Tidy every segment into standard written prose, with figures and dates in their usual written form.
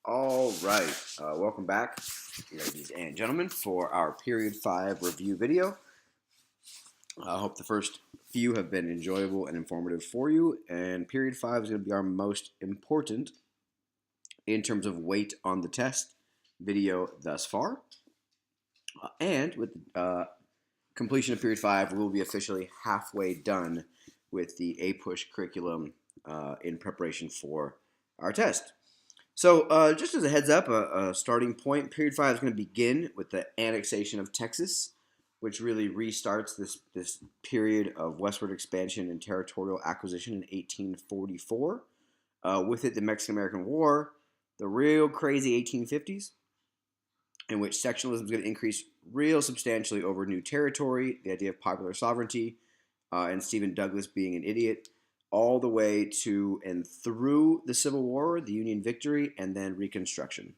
All right, welcome back, ladies and gentlemen, for our Period 5 review video. I hope the first few have been enjoyable and informative for you, and Period 5 is going to be our most important in terms of weight on the test video thus far. And with completion of Period 5, we will be officially halfway done with the APUSH curriculum in preparation for our test. So just as a heads up, a starting point, Period 5 is going to begin with the annexation of Texas, which really restarts this period of westward expansion and territorial acquisition in 1844. With it, the Mexican-American War, the real crazy 1850s, in which sectionalism is going to increase real substantially over new territory, the idea of popular sovereignty, and Stephen Douglas being an idiot, all the way to and through the Civil War, the Union victory, and then Reconstruction.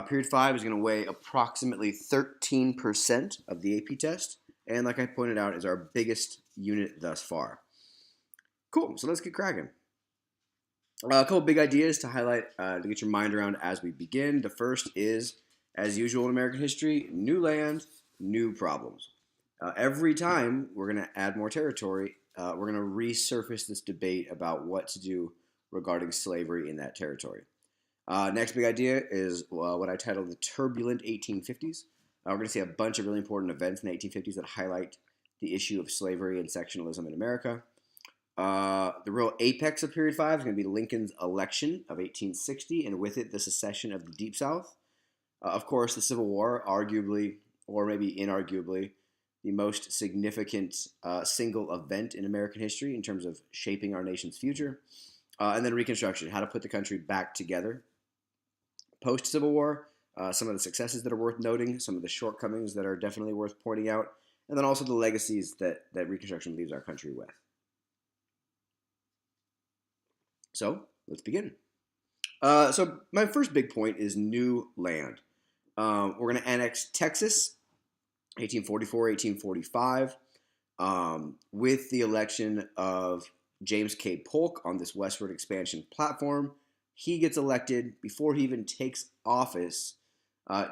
Period 5 is going to weigh approximately 13% of the AP test, and like I pointed out, is our biggest unit thus far. Cool, so let's get cracking. A couple big ideas to highlight to get your mind around as we begin. The first is, as usual in American history, new land, new problems. Every time we're going to add more territory, we're going to resurface this debate about what to do regarding slavery in that territory. Next big idea is what I titled the turbulent 1850s. We're going to see a bunch of really important events in the 1850s that highlight the issue of slavery and sectionalism in America. The real apex of Period 5 is going to be Lincoln's election of 1860, and with it, the secession of the Deep South. Of course, the Civil War, arguably, or maybe inarguably, the most significant single event in American history in terms of shaping our nation's future. And then Reconstruction, how to put the country back together. Post-Civil War, some of the successes that are worth noting, some of the shortcomings that are definitely worth pointing out, and then also the legacies that Reconstruction leaves our country with. So, let's begin. So my first big point is new land. We're going to annex Texas, 1844, 1845, with the election of James K. Polk on this westward expansion platform. He gets elected before he even takes office.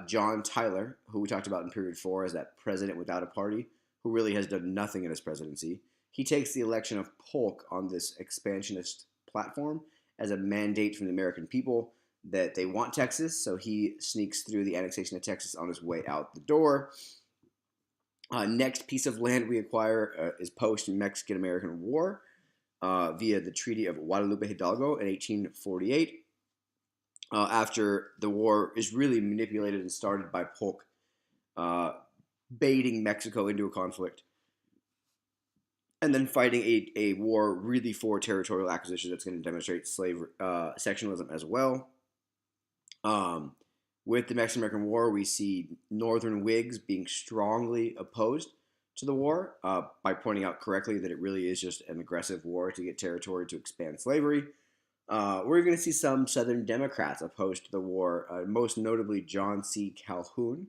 John Tyler, who we talked about in Period 4 as that president without a party, who really has done nothing in his presidency, he takes the election of Polk on this expansionist platform as a mandate from the American people that they want Texas, so he sneaks through the annexation of Texas on his way out the door. Next piece of land we acquire is post-Mexican-American War via the Treaty of Guadalupe Hidalgo in 1848. After the war is really manipulated and started by Polk baiting Mexico into a conflict, and then fighting a war really for territorial acquisition that's going to demonstrate sectionalism as well. With the Mexican-American War, we see Northern Whigs being strongly opposed to the war by pointing out correctly that it really is just an aggressive war to get territory to expand slavery. We're going to see some Southern Democrats opposed to the war, most notably John C. Calhoun,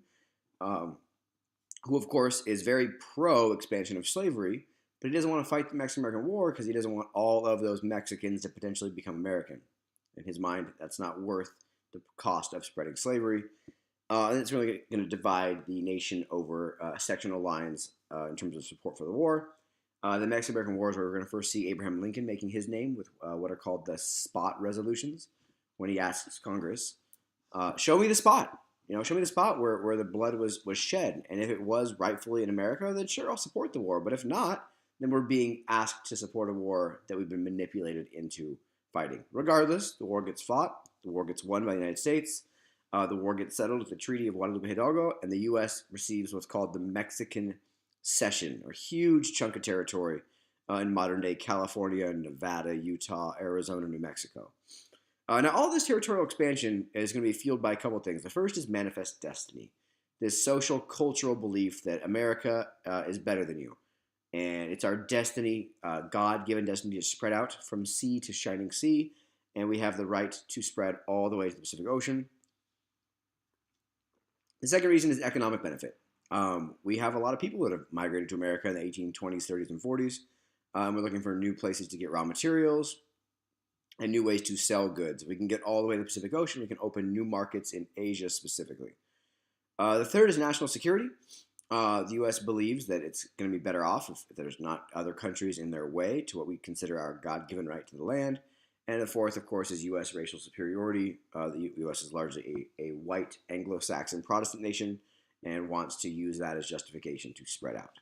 who, of course, is very pro-expansion of slavery, but he doesn't want to fight the Mexican-American War because he doesn't want all of those Mexicans to potentially become American. In his mind, that's not worth the cost of spreading slavery. And it's really going to divide the nation over sectional lines in terms of support for the war. The Mexican-American War is where we're going to first see Abraham Lincoln making his name with what are called the spot resolutions, when he asks Congress, show me the spot. Show me the spot where the blood was shed. And if it was rightfully in America, then sure, I'll support the war. But if not, then we're being asked to support a war that we've been manipulated into fighting. Regardless, the war gets fought. The war gets won by the United States. The war gets settled with the Treaty of Guadalupe Hidalgo, and the U.S. receives what's called the Mexican Cession, or huge chunk of territory in modern-day California, Nevada, Utah, Arizona, New Mexico. Now, all this territorial expansion is going to be fueled by a couple of things. The first is manifest destiny, this social, cultural belief that America is better than you. And it's our destiny, God-given destiny, to spread out from sea to shining sea, and we have the right to spread all the way to the Pacific Ocean. The second reason is economic benefit. We have a lot of people that have migrated to America in the 1820s, 30s, and 40s. We're looking for new places to get raw materials, and new ways to sell goods. If we can get all the way to the Pacific Ocean, we can open new markets in Asia specifically. The third is national security. The U.S. believes that it's going to be better off if there's not other countries in their way to what we consider our God-given right to the land. And the fourth, of course, is U.S. racial superiority. The U.S. is largely a white Anglo-Saxon Protestant nation and wants to use that as justification to spread out.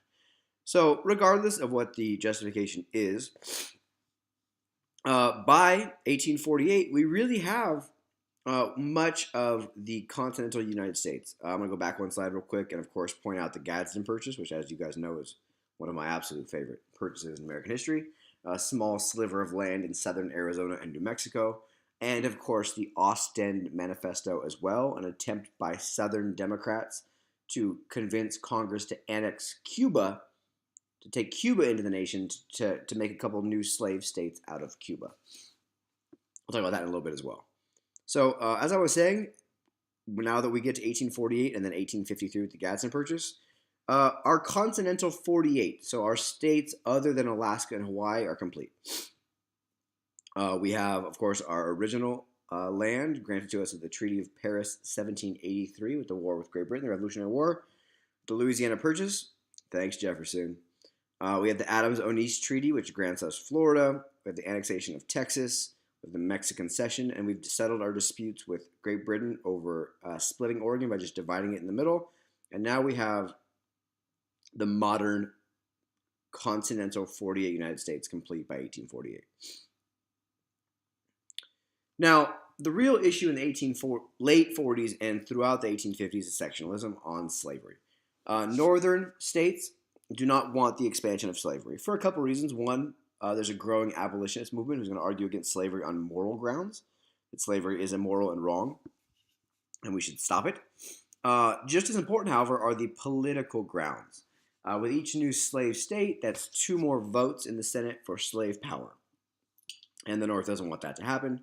So regardless of what the justification is, by 1848, we really have much of the continental United States. I'm going to go back one slide real quick and, of course, point out the Gadsden Purchase, which, as you guys know, is one of my absolute favorite purchases in American history. A small sliver of land in southern Arizona and New Mexico. And, of course, the Ostend Manifesto as well, an attempt by Southern Democrats to convince Congress to annex Cuba, to take Cuba into the nation, to make a couple new slave states out of Cuba. We'll talk about that in a little bit as well. So, as I was saying, now that we get to 1848 and then 1853 with the Gadsden Purchase, our continental 48, so our states other than Alaska and Hawaii, are complete. We have, of course, our original land granted to us at the Treaty of Paris 1783 with the war with Great Britain, the Revolutionary War, the Louisiana Purchase. Thanks, Jefferson. We have the Adams-Onis Treaty, which grants us Florida. We have the annexation of Texas, with the Mexican Cession, and we've settled our disputes with Great Britain over splitting Oregon by just dividing it in the middle. And now we have the modern continental 48 United States complete by 1848. Now, the real issue in the late 40s and throughout the 1850s is sectionalism on slavery. Northern states do not want the expansion of slavery for a couple reasons. One, there's a growing abolitionist movement who's going to argue against slavery on moral grounds, that slavery is immoral and wrong, and we should stop it. Just as important, however, are the political grounds. With each new slave state, that's 2 more votes in the Senate for slave power. And the North doesn't want that to happen.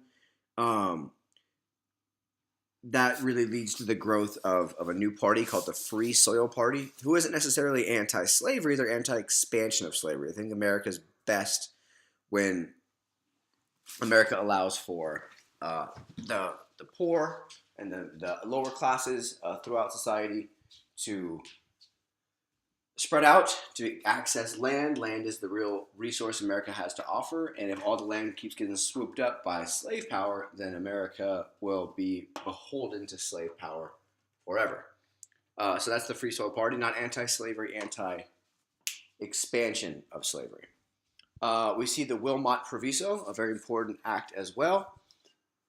That really leads to the growth of a new party called the Free Soil Party, who isn't necessarily anti-slavery, they're anti-expansion of slavery. I think America's best when America allows for the poor and the lower classes throughout society to spread out, to access land. Land is the real resource America has to offer, and if all the land keeps getting swooped up by slave power, then America will be beholden to slave power forever. So that's the Free Soil Party, not anti-slavery, anti-expansion of slavery. We see the Wilmot Proviso, a very important act as well,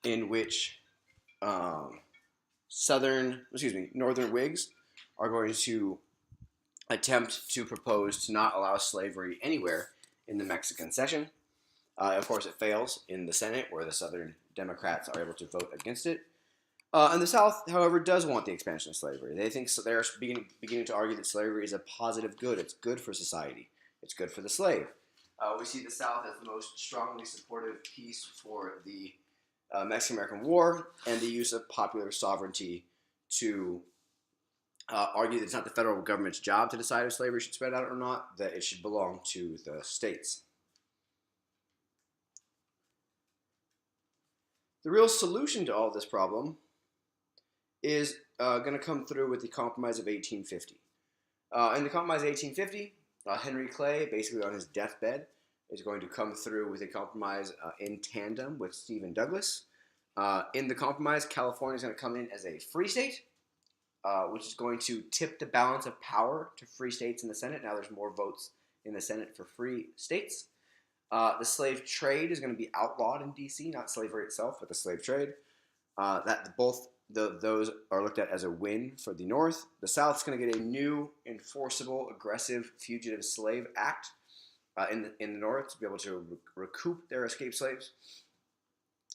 in which Northern Whigs are going to attempt to propose to not allow slavery anywhere in the Mexican Cession. Of course, it fails in the Senate, where the Southern Democrats are able to vote against it. And the South, however, does want the expansion of slavery. They think they're beginning to argue that slavery is a positive good. It's good for society. It's good for the slave. We see the South as the most strongly supportive piece for the Mexican-American War and the use of popular sovereignty to argue that it's not the federal government's job to decide if slavery should spread out or not, that it should belong to the states. The real solution to all this problem is going to come through with the Compromise of 1850. In the Compromise of 1850, Henry Clay, basically on his deathbed, is going to come through with a compromise in tandem with Stephen Douglas. In the compromise, California is going to come in as a free state, which is going to tip the balance of power to free states in the Senate. Now there's more votes in the Senate for free states. The slave trade is going to be outlawed in D.C., not slavery itself, but the slave trade. Those are looked at as a win for the North. The South's going to get a new, enforceable, aggressive Fugitive Slave Act in the North to be able to recoup their escaped slaves.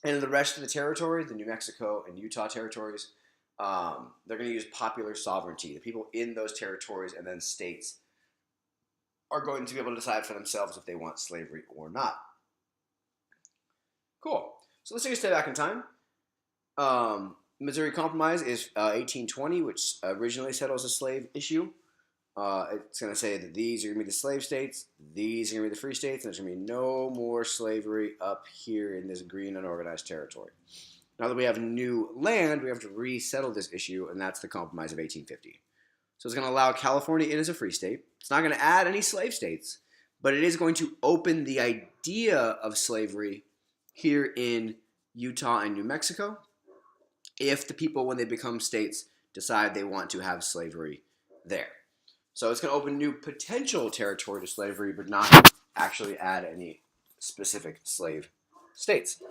And in the rest of the territory, the New Mexico and Utah territories, they're going to use popular sovereignty. The people in those territories and then states are going to be able to decide for themselves if they want slavery or not. Cool. So let's take a step back in time. Missouri Compromise is 1820, which originally settles the slave issue. It's going to say that these are going to be the slave states, these are going to be the free states, and there's going to be no more slavery up here in this green unorganized territory. Now that we have new land, we have to resettle this issue, and that's the Compromise of 1850. So it's going to allow California in as a free state. It's not going to add any slave states, but it is going to open the idea of slavery here in Utah and New Mexico if the people, when they become states, decide they want to have slavery there. So it's going to open new potential territory to slavery, but not actually add any specific slave states.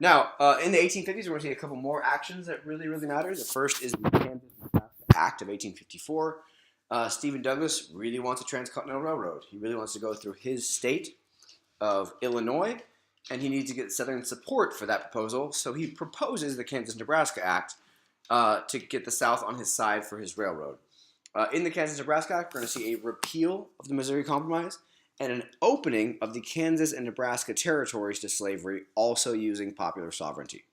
Now, in the 1850s, we're going to see a couple more actions that really, really matter. The first is the Kansas Act of 1854. Stephen Douglas really wants a transcontinental railroad. He really wants to go through his state of Illinois, and he needs to get Southern support for that proposal. So he proposes the Kansas-Nebraska Act to get the South on his side for his railroad. In the Kansas-Nebraska Act, we're going to see a repeal of the Missouri Compromise and an opening of the Kansas and Nebraska territories to slavery, also using popular sovereignty.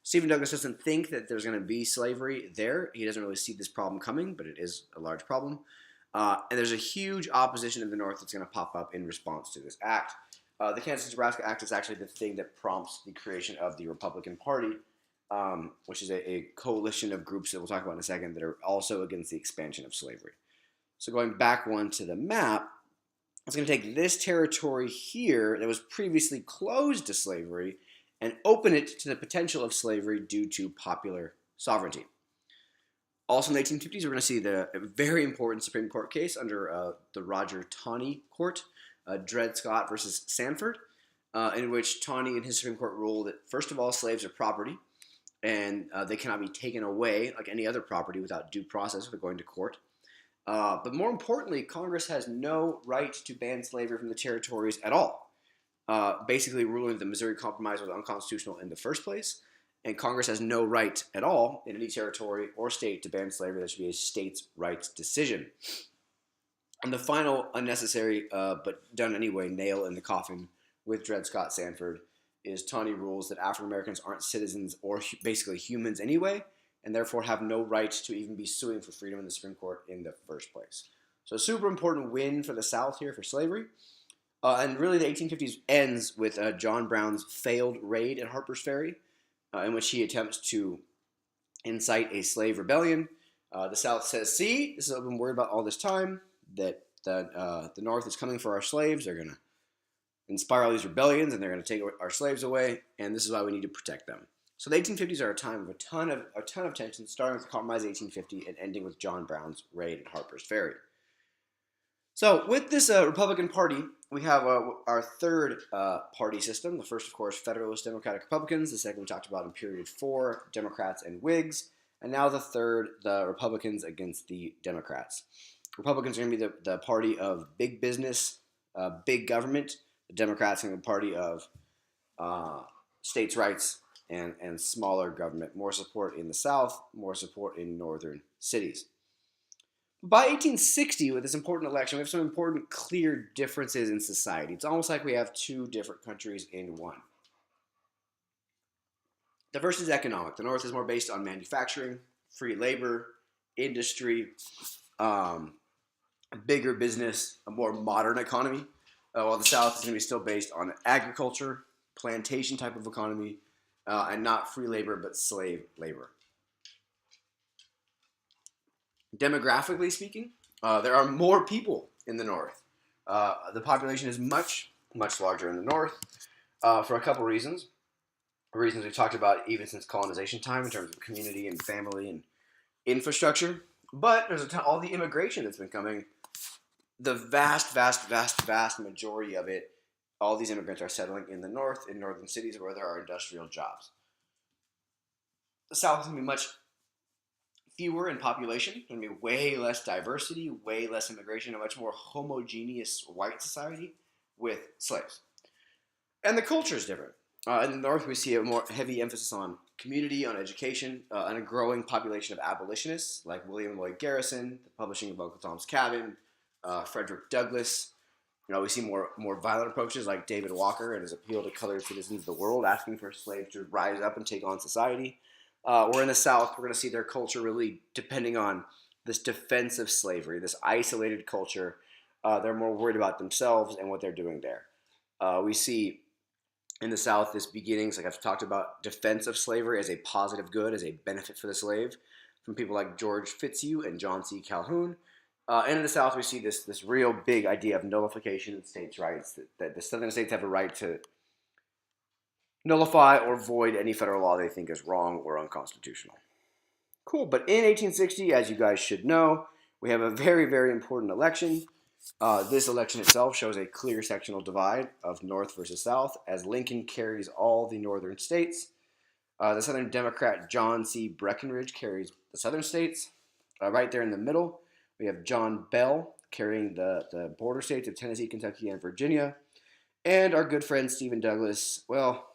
Stephen Douglas doesn't think that there's going to be slavery there. He doesn't really see this problem coming, but it is a large problem. And there's a huge opposition in the North that's going to pop up in response to this act. The Kansas-Nebraska Act is actually the thing that prompts the creation of the Republican Party, which is a coalition of groups that we'll talk about in a second that are also against the expansion of slavery. So going back one to the map, it's going to take this territory here that was previously closed to slavery and open it to the potential of slavery due to popular sovereignty. Also in the 1850s, we're going to see the very important Supreme Court case under the Roger Taney Court, Dred Scott versus Sanford, in which Taney and his Supreme Court ruled that, first of all, slaves are property, and they cannot be taken away like any other property without due process or going to court. But more importantly, Congress has no right to ban slavery from the territories at all, basically ruling that the Missouri Compromise was unconstitutional in the first place, and Congress has no right at all in any territory or state to ban slavery. That should be a states' rights decision. And the final unnecessary, but done anyway, nail in the coffin with Dred Scott Sanford is Taney rules that African Americans aren't citizens or basically humans anyway, and therefore have no right to even be suing for freedom in the Supreme Court in the first place. So a super important win for the South here for slavery. And really the 1850s ends with John Brown's failed raid at Harper's Ferry, in which he attempts to incite a slave rebellion. The South says, see, this is what I've been worried about all this time, that the North is coming for our slaves. They're going to inspire all these rebellions, and they're going to take our slaves away, and this is why we need to protect them. So the 1850s are a time of a ton of tension, starting with the Compromise of 1850 and ending with John Brown's raid at Harper's Ferry. So with this Republican Party, we have our third party system. The first, of course, Federalist Democratic Republicans. The second we talked about in period 4, Democrats and Whigs. And now the third, the Republicans against the Democrats. Republicans are going to be the party of big business, big government. The Democrats are going to be the party of states' rights and smaller government. More support in the South, more support in northern cities. By 1860, with this important election, we have some important clear differences in society. It's almost like we have two different countries in one. The first is economic. The North is more based on manufacturing, free labor, industry, bigger business, a more modern economy, while the South is going to be still based on agriculture, plantation type of economy, and not free labor but slave labor. Demographically speaking, there are more people in the North. The population is much, much larger in the North for a couple reasons. Reasons we've talked about even since colonization time in terms of community and family and infrastructure. But there's all the immigration that's been coming. The vast majority of it, all these immigrants are settling in the North, in northern cities where there are industrial jobs. The South is going to be much fewer in population, going to be way less diversity, way less immigration, a much more homogeneous white society with slaves. And the culture is different. In the North, we see a more heavy emphasis on community, on education, and a growing population of abolitionists like William Lloyd Garrison, the publishing of Uncle Tom's Cabin, Frederick Douglass. We see more violent approaches like David Walker and his appeal to colored citizens of the world, asking for slaves to rise up and take on society. or in the South, we're going to see their culture really depending on this defense of slavery, this isolated culture. They're more worried about themselves and what they're doing there. We see in the South this beginnings, like I've talked about, defense of slavery as a positive good, as a benefit for the slave, from people like George Fitzhugh and John C. Calhoun. And in the South, we see this real big idea of nullification of states' rights, that the Southern states have a right to nullify or void any federal law they think is wrong or unconstitutional. Cool, but in 1860, as you guys should know, we have a very, very important election. This election itself shows a clear sectional divide of North versus South, as Lincoln carries all the northern states. The Southern Democrat John C. Breckinridge carries the southern states. Right there in the middle, we have John Bell carrying the border states of Tennessee, Kentucky, and Virginia. And our good friend Stephen Douglas, well,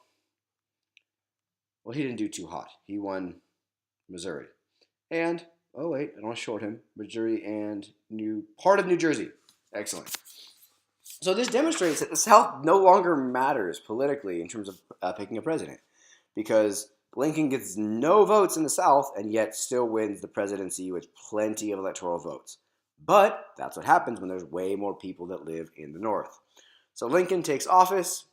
he didn't do too hot. He won Missouri. And, oh wait, I don't want to short him, Missouri and part of New Jersey. Excellent. So this demonstrates that the South no longer matters politically in terms of picking a president, because Lincoln gets no votes in the South and yet still wins the presidency with plenty of electoral votes. But that's what happens when there's way more people that live in the North. So Lincoln takes office,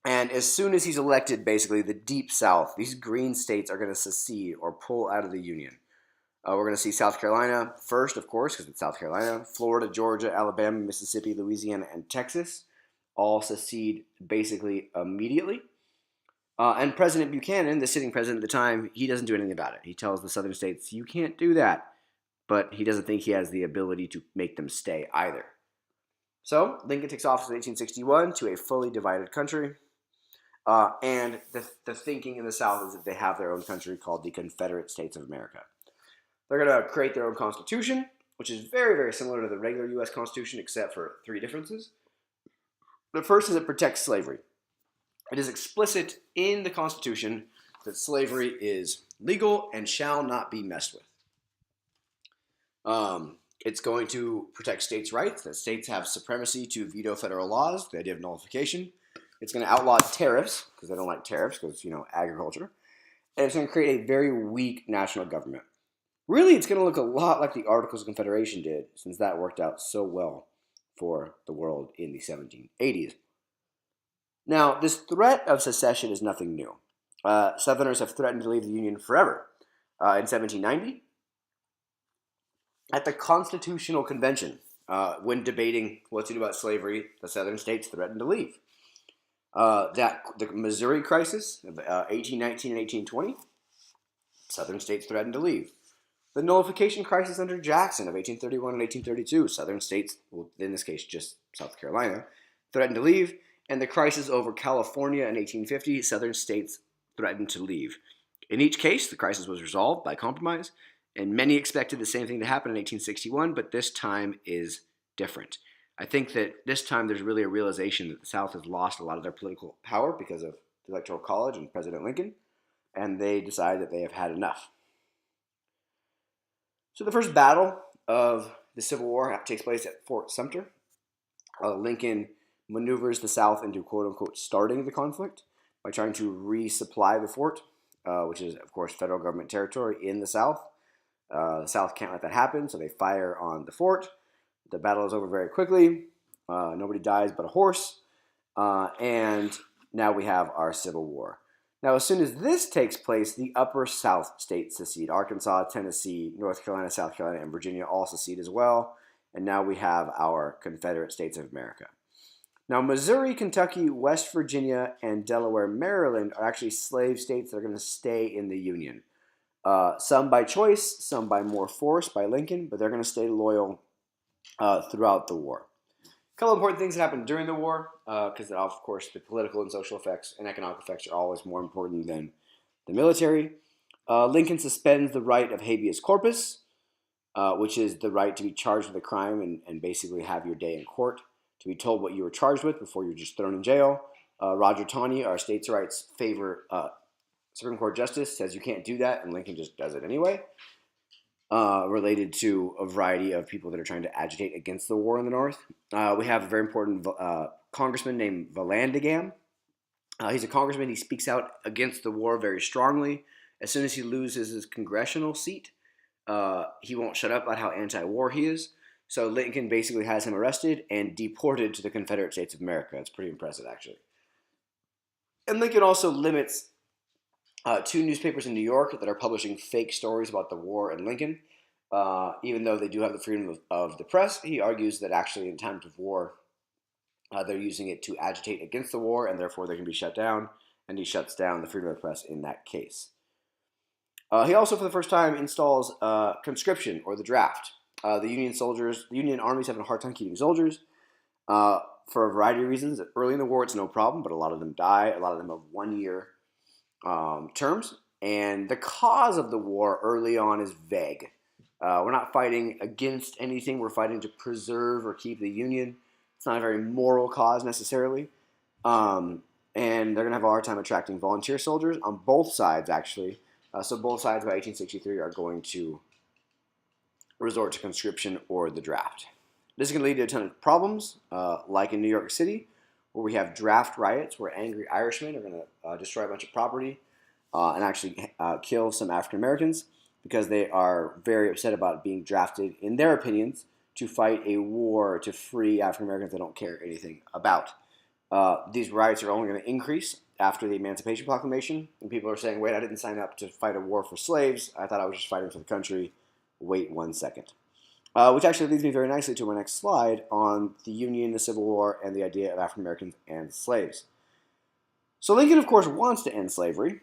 and as soon as he's elected, basically the Deep South, these green states are going to secede or pull out of the Union. We're going to see South Carolina first, of course, because it's South Carolina. Florida, Georgia, Alabama, Mississippi, Louisiana, and Texas all secede basically immediately. And President Buchanan, the sitting president at the time, he doesn't do anything about it. He tells the southern states, you can't do that. But he doesn't think he has the ability to make them stay either. So Lincoln takes office in 1861 to a fully divided country. And the thinking in the South is that they have their own country called the Confederate States of America. They're going to create their own constitution, which is very, very similar to the regular U.S. Constitution, except for 3 differences. The first is it protects slavery. It is explicit in the Constitution that slavery is legal and shall not be messed with. It's going to protect states' rights, that states have supremacy to veto federal laws, the idea of nullification. It's going to outlaw tariffs, because they don't like tariffs, because, agriculture. And it's going to create a very weak national government. Really, it's going to look a lot like the Articles of Confederation did, since that worked out so well for the world in the 1780s. Now, this threat of secession is nothing new. Southerners have threatened to leave the Union forever. In 1790, at the Constitutional Convention, when debating what to do about slavery, the Southern states threatened to leave. The Missouri crisis of 1819 and 1820, Southern states threatened to leave. The nullification crisis under Jackson of 1831 and 1832, Southern states, well, in this case just South Carolina, threatened to leave. And the crisis over California in 1850, Southern states threatened to leave. In each case, the crisis was resolved by compromise, and many expected the same thing to happen in 1861, but this time is different. I think that this time there's really a realization that the South has lost a lot of their political power because of the Electoral College and President Lincoln, and they decide that they have had enough. So the first battle of the Civil War takes place at Fort Sumter. Lincoln maneuvers the South into quote-unquote starting the conflict by trying to resupply the fort, which is, of course, federal government territory in the South. The South can't let that happen, so they fire on the fort. The battle is over very quickly. Nobody dies but a horse. And now we have our Civil War. Now, as soon as this takes place, the upper South states secede. Arkansas, Tennessee, North Carolina, South Carolina, and Virginia all secede as well. And now we have our Confederate States of America. Now, Missouri, Kentucky, West Virginia, and Delaware, Maryland are actually slave states that are going to stay in the Union. Some by choice, some by more force by Lincoln, but they're going to stay loyal throughout the war. A couple of important things that happened during the war, because of course the political and social effects and economic effects are always more important than the military. Lincoln suspends the right of habeas corpus, which is the right to be charged with a crime and basically have your day in court, to be told what you were charged with before you're just thrown in jail. Roger Taney, our states' rights favor Supreme Court justice, says you can't do that, and Lincoln just does it anyway. Related to a variety of people that are trying to agitate against the war in the North. We have a very important congressman named Vallandigham. He's a congressman. He speaks out against the war very strongly. As soon as he loses his congressional seat, he won't shut up about how anti-war he is. So Lincoln basically has him arrested and deported to the Confederate States of America. It's pretty impressive, actually. And Lincoln also limits two newspapers in New York that are publishing fake stories about the war and Lincoln. Even though they do have the freedom of the press, he argues that actually in times of war, they're using it to agitate against the war, and therefore they can be shut down, and he shuts down the freedom of the press in that case. He also, for the first time, installs conscription, or the draft. The Union armies having a hard time keeping soldiers for a variety of reasons. Early in the war, it's no problem, but a lot of them die. A lot of them have 1-year terms. And the cause of the war early on is vague. We're not fighting against anything. We're fighting to preserve or keep the Union. It's not a very moral cause necessarily. And they're going to have a hard time attracting volunteer soldiers on both sides, actually. So both sides by 1863 are going to resort to conscription or the draft. This is going to lead to a ton of problems, like in New York City, where we have draft riots, where angry Irishmen are going to destroy a bunch of property and actually kill some African Americans because they are very upset about being drafted, in their opinions, to fight a war to free African Americans they don't care anything about. These riots are only going to increase after the Emancipation Proclamation, and people are saying, wait, I didn't sign up to fight a war for slaves. I thought I was just fighting for the country. Wait 1 second. Which actually leads me very nicely to my next slide on the Union, the Civil War, and the idea of African Americans and slaves. So Lincoln, of course, wants to end slavery,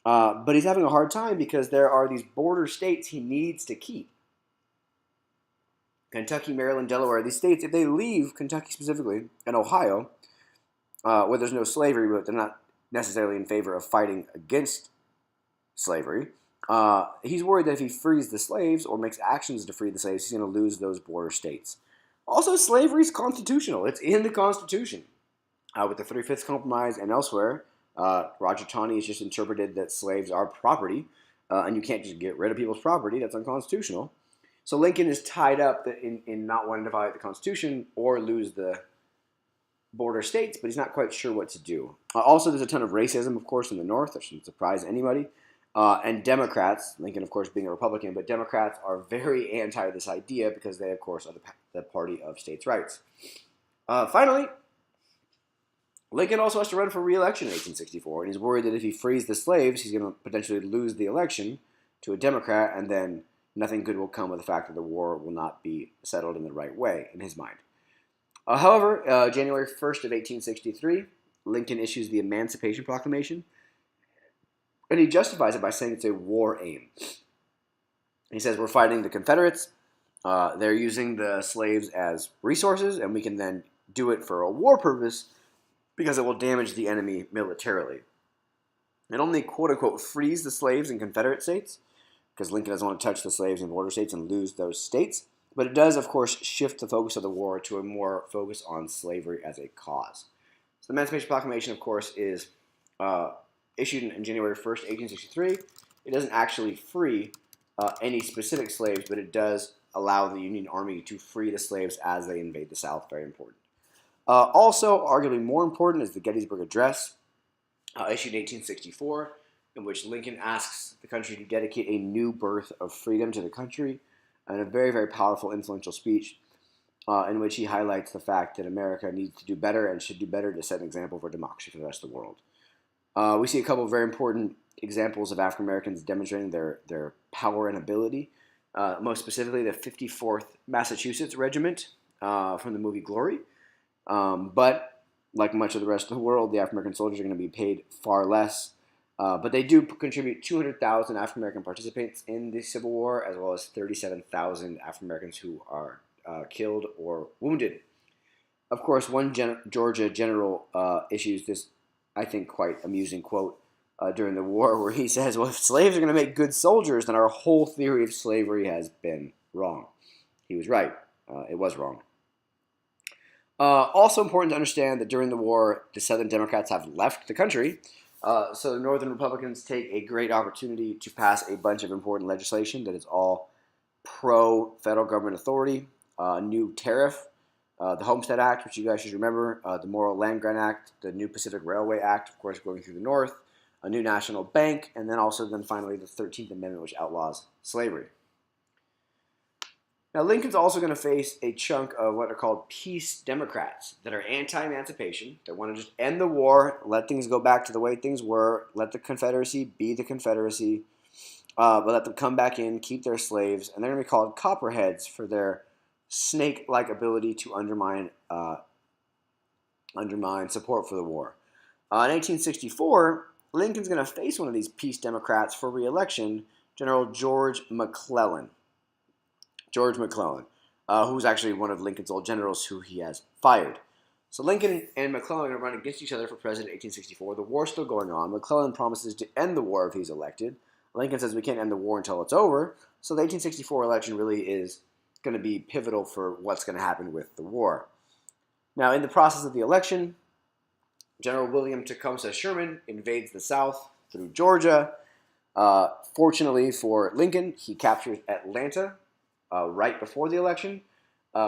but he's having a hard time because there are these border states he needs to keep. Kentucky, Maryland, Delaware, these states, if they leave Kentucky specifically, and Ohio, where there's no slavery, but they're not necessarily in favor of fighting against slavery, he's worried that if he frees the slaves or makes actions to free the slaves, he's going to lose those border states. Also, slavery is constitutional. It's in the Constitution. With the 35th Compromise and elsewhere, Roger Taney has just interpreted that slaves are property, and you can't just get rid of people's property. That's unconstitutional. So Lincoln is tied up in not wanting to violate the Constitution or lose the border states, but he's not quite sure what to do. Also, there's a ton of racism, of course, in the North. That shouldn't surprise anybody. And Democrats, Lincoln, of course, being a Republican, but Democrats are very anti this idea because they, of course, are the party of states' rights. Finally, Lincoln also has to run for re-election in 1864, and he's worried that if he frees the slaves, he's going to potentially lose the election to a Democrat, and then nothing good will come of the fact that the war will not be settled in the right way, in his mind. However, January 1st of 1863, Lincoln issues the Emancipation Proclamation, and he justifies it by saying it's a war aim. He says, we're fighting the Confederates. They're using the slaves as resources, and we can then do it for a war purpose because it will damage the enemy militarily. It only, quote-unquote, frees the slaves in Confederate states, because Lincoln doesn't want to touch the slaves in border states and lose those states. But it does, of course, shift the focus of the war to a more focus on slavery as a cause. So the Emancipation Proclamation, of course, is issued in January 1st, 1863. It doesn't actually free any specific slaves, but it does allow the Union Army to free the slaves as they invade the South. Very important. Also, arguably more important, is the Gettysburg Address, issued in 1864, in which Lincoln asks the country to dedicate a new birth of freedom to the country, and a very, very powerful, influential speech in which he highlights the fact that America needs to do better and should do better to set an example for democracy for the rest of the world. We see a couple of very important examples of African Americans demonstrating their power and ability. Most specifically, the 54th Massachusetts Regiment from the movie Glory. But like much of the rest of the world, the African American soldiers are going to be paid far less. But they do contribute 200,000 African American participants in the Civil War, as well as 37,000 African Americans who are killed or wounded. Of course, one Georgia general issues this, I think, quite amusing quote during the war, where he says, well, if slaves are going to make good soldiers, then our whole theory of slavery has been wrong. He was right. It was wrong. Also important to understand that during the war, the Southern Democrats have left the country. So the Northern Republicans take a great opportunity to pass a bunch of important legislation that is all pro-federal government authority. New tariff, the Homestead Act, which you guys should remember, the Morrill Land Grant Act, the new Pacific Railway Act, of course, going through the North, a new national bank, and then finally the 13th Amendment, which outlaws slavery. Now, Lincoln's also going to face a chunk of what are called peace Democrats that are anti-emancipation, that want to just end the war, let things go back to the way things were, let the Confederacy be the Confederacy, but let them come back in, keep their slaves, and they're going to be called Copperheads for their snake-like ability to undermine support for the war. In 1864, Lincoln's going to face one of these peace Democrats for re-election, General George McClellan. George McClellan, who was actually one of Lincoln's old generals who he has fired. So Lincoln and McClellan are going to run against each other for president in 1864. The war's still going on. McClellan promises to end the war if he's elected. Lincoln says we can't end the war until it's over. So the 1864 election really is going to be pivotal for what's going to happen with the war. Now, in the process of the election, General William Tecumseh Sherman invades the South through Georgia. Fortunately for Lincoln, he captures Atlanta right before the election,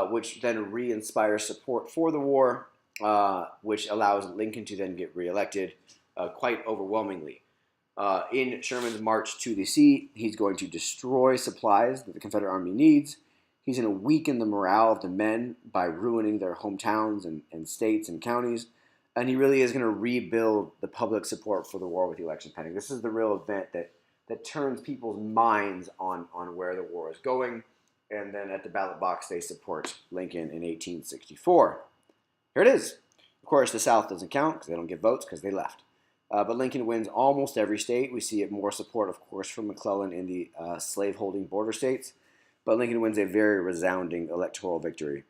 which then re-inspires support for the war, which allows Lincoln to then get reelected quite overwhelmingly. In Sherman's march to the sea, he's going to destroy supplies that the Confederate Army needs. He's going to weaken the morale of the men by ruining their hometowns and states and counties. And he really is going to rebuild the public support for the war with the election pending. This is the real event that turns people's minds on where the war is going. And then at the ballot box, they support Lincoln in 1864. Here it is. Of course, the South doesn't count because they don't get votes because they left. But Lincoln wins almost every state. We see more support, of course, from McClellan in the slaveholding border states. But Lincoln wins a very resounding electoral victory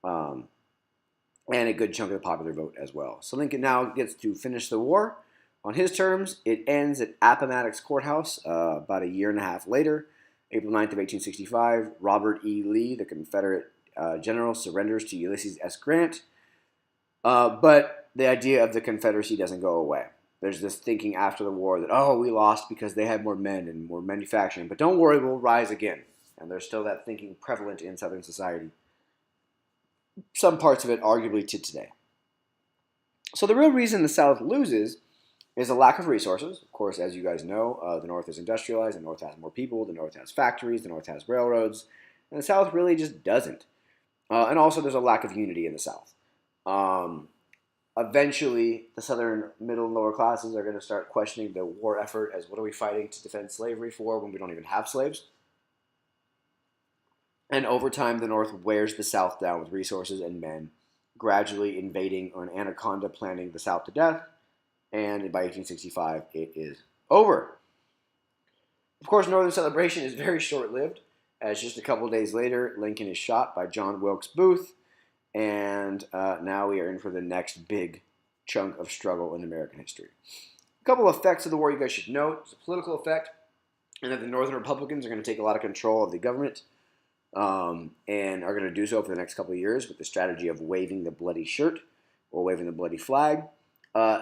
and a good chunk of the popular vote as well. So Lincoln now gets to finish the war on his terms. It ends at Appomattox Courthouse about a year and a half later. April 9th of 1865, Robert E. Lee, the Confederate general, surrenders to Ulysses S. Grant. But the idea of the Confederacy doesn't go away. There's this thinking after the war that, oh, we lost because they had more men and more manufacturing. But don't worry, we'll rise again. And there's still that thinking prevalent in Southern society. Some parts of it arguably to today. So the real reason the South loses is a lack of resources. Of course, as you guys know, the North is industrialized, the North has more people, the North has factories, the North has railroads, and the South really just doesn't. And also there's a lack of unity in the South. Eventually, the Southern middle and lower classes are going to start questioning the war effort as what are we fighting to defend slavery for when we don't even have slaves? And over time, the North wears the South down with resources and men, gradually invading an anaconda planning the South to death. And by 1865, it is over. Of course, Northern celebration is very short-lived, as just a couple days later, Lincoln is shot by John Wilkes Booth, and now we are in for the next big chunk of struggle in American history. A couple of effects of the war you guys should know. It's a political effect, and that the Northern Republicans are going to take a lot of control of the government, and are going to do so for the next couple of years with the strategy of waving the bloody shirt or waving the bloody flag.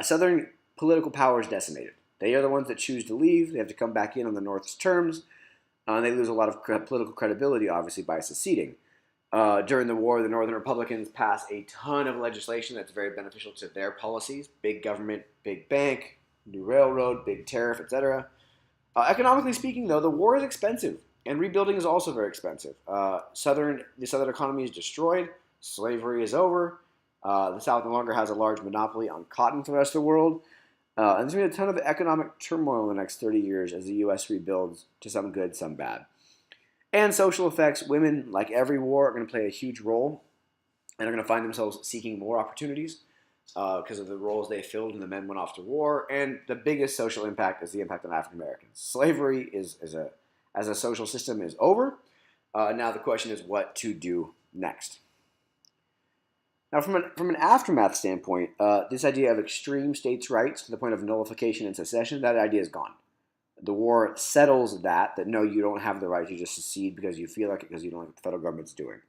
Southern political power is decimated. They are the ones that choose to leave. They have to come back in on the North's terms. And they lose a lot of political credibility, obviously, by seceding. During the war, the Northern Republicans pass a ton of legislation that's very beneficial to their policies. Big government, big bank, new railroad, big tariff, etc. Economically speaking, though, the war is expensive. And rebuilding is also very expensive. The Southern economy is destroyed. Slavery is over. The South no longer has a large monopoly on cotton for the rest of the world. And there's going to be a ton of economic turmoil in the next 30 years as the U.S. rebuilds, to some good, some bad. And social effects. Women, like every war, are going to play a huge role and are going to find themselves seeking more opportunities because of the roles they filled when the men went off to war. And the biggest social impact is the impact on African Americans. Slavery as a social system is over. Now the question is what to do next. Now, from an aftermath standpoint, this idea of extreme states' rights to the point of nullification and secession, that idea is gone. The war settles that no, you don't have the right to just secede because you feel like it, because you don't like what the federal government's doing.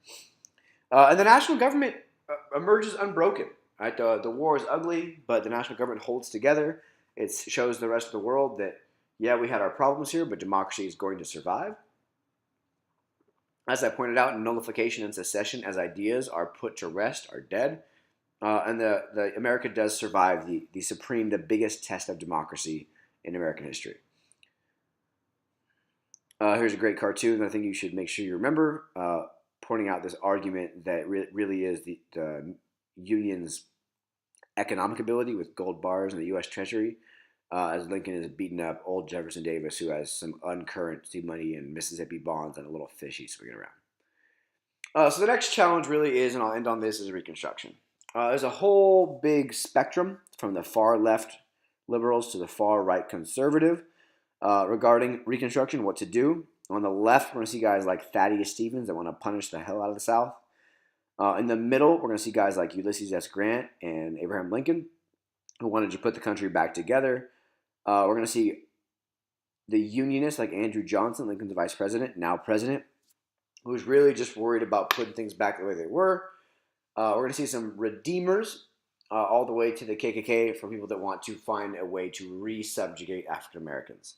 And the national government emerges unbroken. Right? The war is ugly, but the national government holds together. It shows the rest of the world that, yeah, we had our problems here, but democracy is going to survive. As I pointed out, nullification and secession as ideas are put to rest, are dead. And the America does survive the biggest test of democracy in American history. Here's a great cartoon that I think you should make sure you remember, pointing out this argument that really is the Union's economic ability with gold bars in the U.S. Treasury, as Lincoln is beating up old Jefferson Davis, who has some uncurrency money and Mississippi bonds and a little fish he's swinging around. So the next challenge really is, and I'll end on this, is Reconstruction. There's a whole big spectrum from the far left liberals to the far right conservative regarding Reconstruction, what to do. On the left, we're going to see guys like Thaddeus Stevens that want to punish the hell out of the South. In the middle, we're going to see guys like Ulysses S. Grant and Abraham Lincoln, who wanted to put the country back together. We're going to see the Unionists like Andrew Johnson, Lincoln's vice president, now president, who's really just worried about putting things back the way they were. We're going to see some Redeemers, all the way to the KKK, for people that want to find a way to re-subjugate African Americans.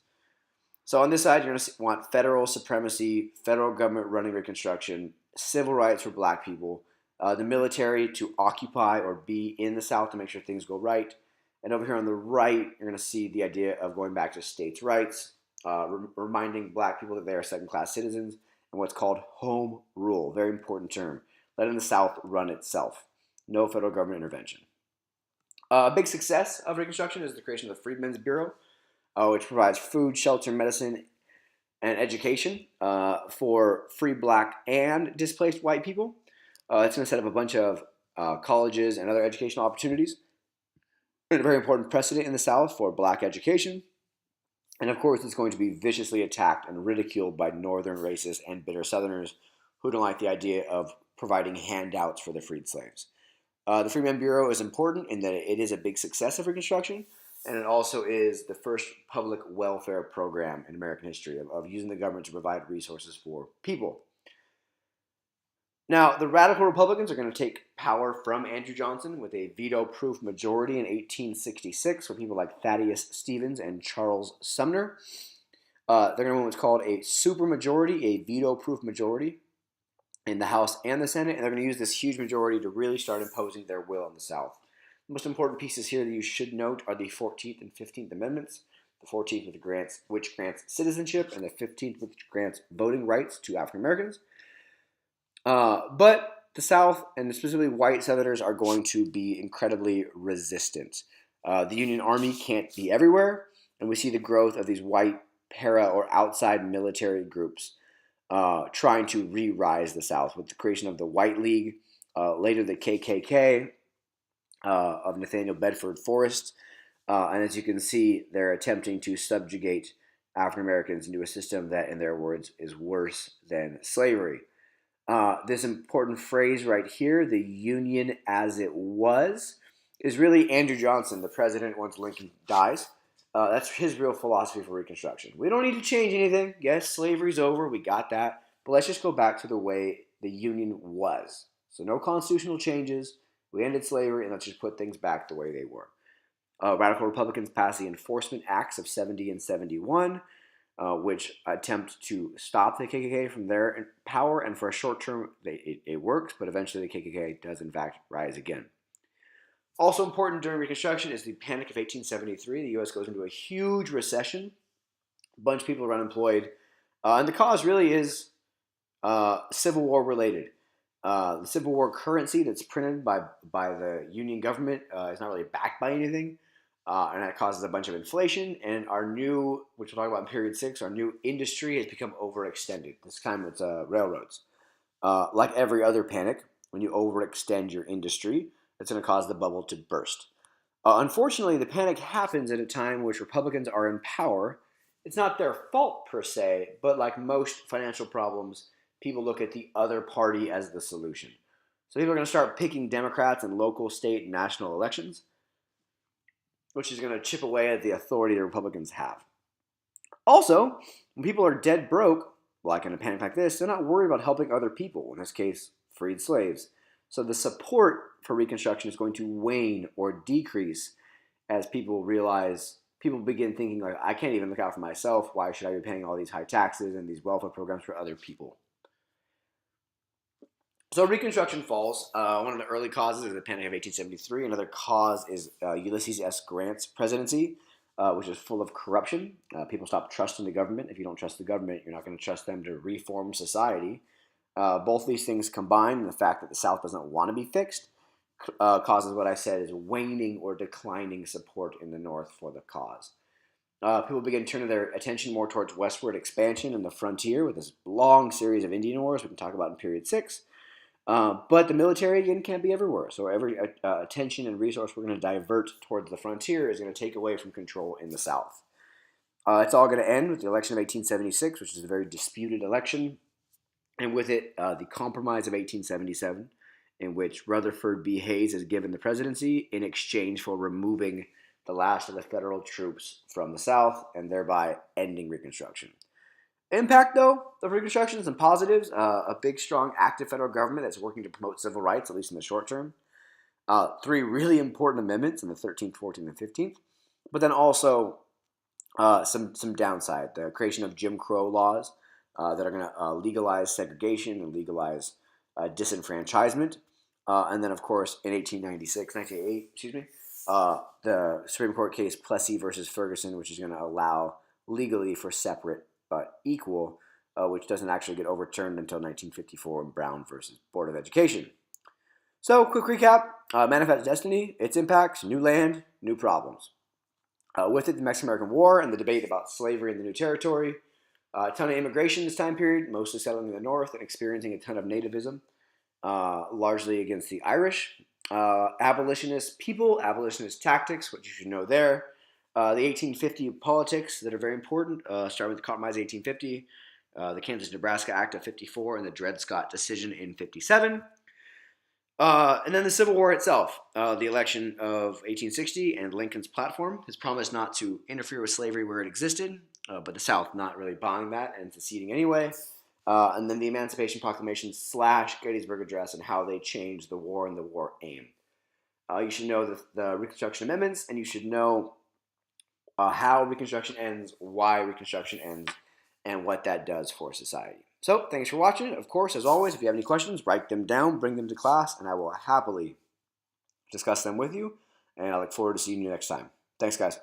So on this side, you're going to want federal supremacy, federal government running Reconstruction, civil rights for black people, the military to occupy or be in the South to make sure things go right. And over here on the right, you're going to see the idea of going back to states' rights, reminding black people that they are second-class citizens, and what's called home rule, very important term, letting the South run itself. No federal government intervention. A big success of Reconstruction is the creation of the Freedmen's Bureau, which provides food, shelter, medicine, and education for free black and displaced white people. It's going to set up a bunch of colleges and other educational opportunities, and a very important precedent in the South for black education. And of course, it's going to be viciously attacked and ridiculed by northern racists and bitter Southerners who don't like the idea of providing handouts for the freed slaves. The Freedmen's Bureau is important in that it is a big success of Reconstruction, and it also is the first public welfare program in American history of using the government to provide resources for people. Now, the radical Republicans are going to take power from Andrew Johnson with a veto-proof majority in 1866 with people like Thaddeus Stevens and Charles Sumner. They're going to win what's called a supermajority, a veto-proof majority in the House and the Senate, and they're going to use this huge majority to really start imposing their will on the South. The most important pieces here that you should note are the 14th and 15th Amendments. The 14th which grants citizenship, and the 15th which grants voting rights to African Americans. But the South, and specifically white Southerners, are going to be incredibly resistant. The Union Army can't be everywhere, and we see the growth of these white para or outside military groups trying to re-rise the South with the creation of the White League, later the KKK of Nathaniel Bedford Forrest. And as you can see, they're attempting to subjugate African Americans into a system that, in their words, is worse than slavery. This important phrase right here, the Union as it was, is really Andrew Johnson, the president once Lincoln dies. That's his real philosophy for Reconstruction. We don't need to change anything. Yes, slavery's over. We got that. But let's just go back to the way the Union was. So no constitutional changes. We ended slavery, and let's just put things back the way they were. Radical Republicans passed the Enforcement Acts of 70 and 71, which attempt to stop the KKK from their power. And for a short term, it works, but eventually the KKK does, in fact, rise again. Also important during Reconstruction is the Panic of 1873. The U.S. goes into a huge recession. A bunch of people are unemployed. And the cause really is Civil War related. The Civil War currency that's printed by the Union government is not really backed by anything. And that causes a bunch of inflation. And our new, which we'll talk about in period 6, our new industry has become overextended. This time it's railroads. Like every other panic, when you overextend your industry, it's going to cause the bubble to burst. Unfortunately, the panic happens at a time in which Republicans are in power. It's not their fault per se, but like most financial problems, people look at the other party as the solution. So people are going to start picking Democrats in local, state, and national elections, which is going to chip away at the authority the Republicans have. Also, when people are dead broke, like in a panic like this, they're not worried about helping other people, in this case, freed slaves. So the support for Reconstruction is going to wane or decrease as people begin thinking like, I can't even look out for myself. Why should I be paying all these high taxes and these welfare programs for other people? So Reconstruction falls. One of the early causes is the Panic of 1873. Another cause is Ulysses S. Grant's presidency. which is full of corruption. People stop trusting the government. If you don't trust the government, you're not going to trust them to reform society. Both of these things combined, and the fact that the South doesn't want to be fixed, causes what I said is waning or declining support in the North for the cause. People begin turning their attention more towards westward expansion and the frontier with this long series of Indian wars we can talk about in period 6. But the military, again, can't be everywhere. So every attention and resource we're going to divert towards the frontier is going to take away from control in the South. It's all going to end with the election of 1876, which is a very disputed election, and with it, the Compromise of 1877, in which Rutherford B. Hayes is given the presidency in exchange for removing the last of the federal troops from the South and thereby ending Reconstruction. Impact, though, of Reconstruction, some positives. A big, strong, active federal government that's working to promote civil rights, at least in the short term. 3 really important amendments in the 13th, 14th, and 15th. But then also some downside. The creation of Jim Crow laws that are going to legalize segregation and legalize disenfranchisement. And then, of course, in 1998, the Supreme Court case Plessy versus Ferguson, which is going to allow legally for separate but equal, which doesn't actually get overturned until 1954 in Brown versus Board of Education. So, quick recap, Manifest Destiny, its impacts, new land, new problems. With it, the Mexican-American War and the debate about slavery in the new territory. A ton of immigration this time period, mostly settling in the North and experiencing a ton of nativism, largely against the Irish. Abolitionist people, abolitionist tactics, what you should know there. The 1850 politics that are very important, starting with the Compromise of 1850, the Kansas-Nebraska Act of 54, and the Dred Scott decision in 57. And then the Civil War itself, the election of 1860 and Lincoln's platform, his promise not to interfere with slavery where it existed, but the South not really buying that and seceding anyway. And then the Emancipation Proclamation / Gettysburg Address and how they changed the war and the war aim. You should know the Reconstruction Amendments, and you should know how Reconstruction ends, why Reconstruction ends, and what that does for society. So, thanks for watching. Of course, as always, if you have any questions, write them down, bring them to class, and I will happily discuss them with you. And I look forward to seeing you next time. Thanks, guys.